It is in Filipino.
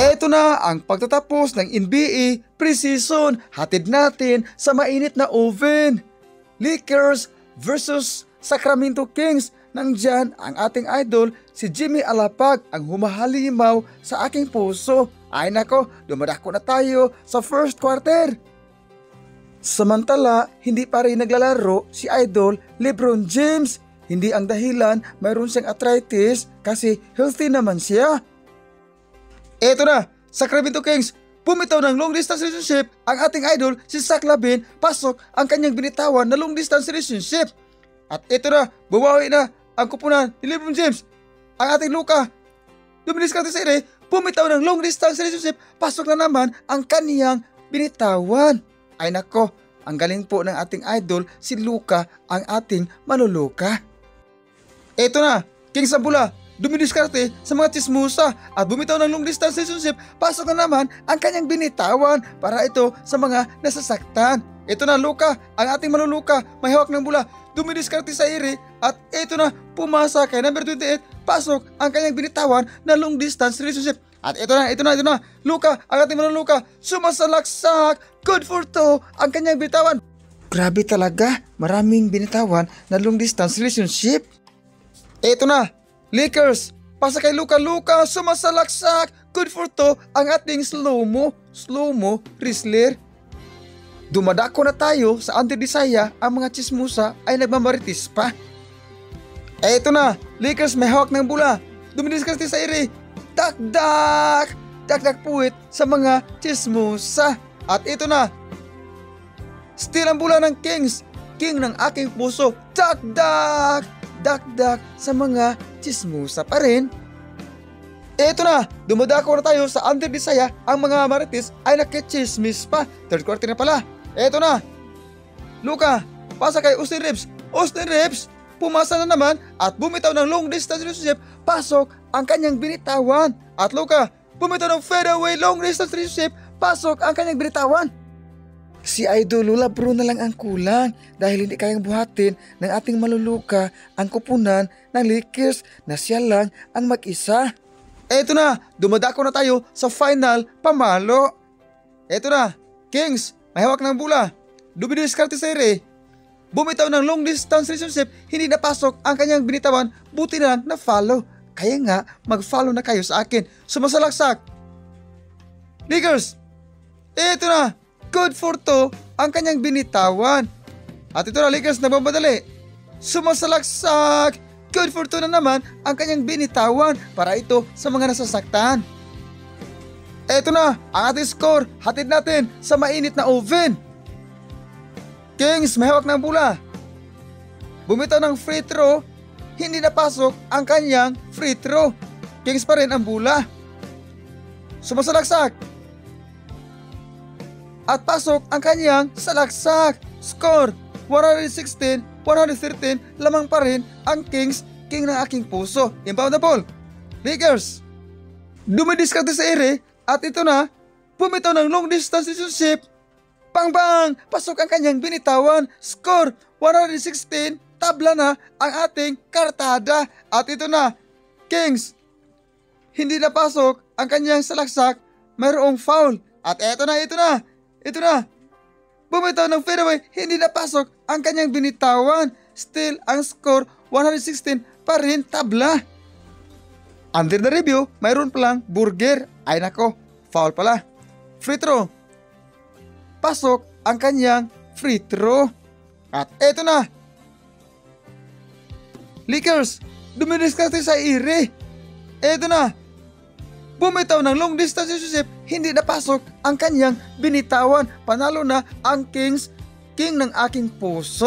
Eto na ang pagtatapos ng NBA preseason. Hatid natin sa mainit na oven. Lakers versus Sacramento Kings. Nandyan ang ating idol si Jimmy Alapag, ang humahalimaw sa aking puso. Ay nako, dumadako na tayo sa first quarter. Samantala, hindi pa rin naglalaro si idol LeBron James. Hindi ang dahilan, mayroon siyang arthritis kasi healthy naman siya. Eto na, Sacramento Kings, bumitaw ng long distance relationship ang ating idol si Zach LaVine, pasok ang kanyang binitawan na long distance relationship. At eto na, bumawi na ang kupunan ni LeBron James. Ang ating Luka dumidiskarte sa ere, bumitaw ng long distance relationship, pasok na naman ang kaniyang binitawan. Ay nako, ang galing po ng ating idol si Luka, ang ating manuluka. Eto na, Kings ang bula, dumidiskarte sa mga tsismusa at bumitaw ng long distance relationship, pasok na naman ang kanyang binitawan para ito sa mga nasasaktan. Ito na Luka, ang ating manuluka, may hawak ng bula, dumidiskarte sa ere at ito na, pumasa kay number 28, pasok ang kanyang binitawan na long distance relationship. At ito na, Luka, ang ating manuluka, sumasalaksak, good for two ang kanyang binitawan. Grabe talaga, maraming binitawan na long distance relationship. Ito na, Lakers, pasa kay Luka, sumasalaksak, good for two ang ating slow-mo wrestler. Dumadako na tayo sa Antidisaya, ang mga tsismusa ay nagmamaritis pa. Ito na, Lakers may hawak ng bula, dumidiskarte sa ere, dakdak puwit sa mga tsismusa. At ito na, steal ang bula ng Kings, king ng aking puso, dakdak sa mga tsismusa pa rin. Eto na, dumadako na tayo sa Antidisaya, ang mga marites ay nakitsismis pa. Third quarter na pala. Eto na, Luka, pasa kay Austin Reeves, pumasa na naman at bumitaw ng long distance relationship, pasok ang kanyang binitawan. At Luka, bumitaw ng fadeaway long distance relationship, pasok ang kanyang binitawan. Si Idol LeBron na lang ang kulang dahil hindi kayang buhatin ng ating maluluka ang kupunan ng Lakers na siya lang ang mag-isa. Eto na, dumadako na tayo sa final pamalo. Eto na, Kings, may hawak ng bula, dumidiskarte sa ere, bumitaw ng long distance relationship, hindi napasok ang kanyang binitawan, buti na lang na follow. Kaya nga, mag-follow na kayo sa akin. Sumasalaksak, Lakers, eto na, good for two ang kanyang binitawan. At ito na, Lakers, nagmamadali, sumasalaksak, good for two na naman ang kanyang binitawan para ito sa mga nasasaktan. Eto na, ang ating score, hatid natin sa mainit na oven. Kings, may hawak ng bula, bumitaw ng free throw, hindi napasok ang kanyang free throw. Kings pa rin ang bula. Sumasalaksak at pasok ang kanyang salaksak. Score 116-113, lamang pa ring ang Kings, king ng aking puso. Inbound the ball, Lakers, dumidiskarte sa ere at ito na, bumitaw ng long distance relationship, bang, pasok ang kanyang binitawan. Score 116, tabla na ang ating kartada. At ito na, Kings, hindi napasok ang kanyang salaksak, mayroong foul. At ito na, bumitaw ng fadeaway, hindi napasok ang kanyang binitawan. Still, ang score 116 pa rin, tabla. Under the review, mayroon palang burger. Ay nako, foul pala. Free throw, pasok ang kanyang free throw. At eto na, Lakers, dumidiskarte sa ere. Eto na, bumitaw ng long distance relationship, hindi napasok ang kanyang binitawan. Panalo na ang Kings, king ng aking puso.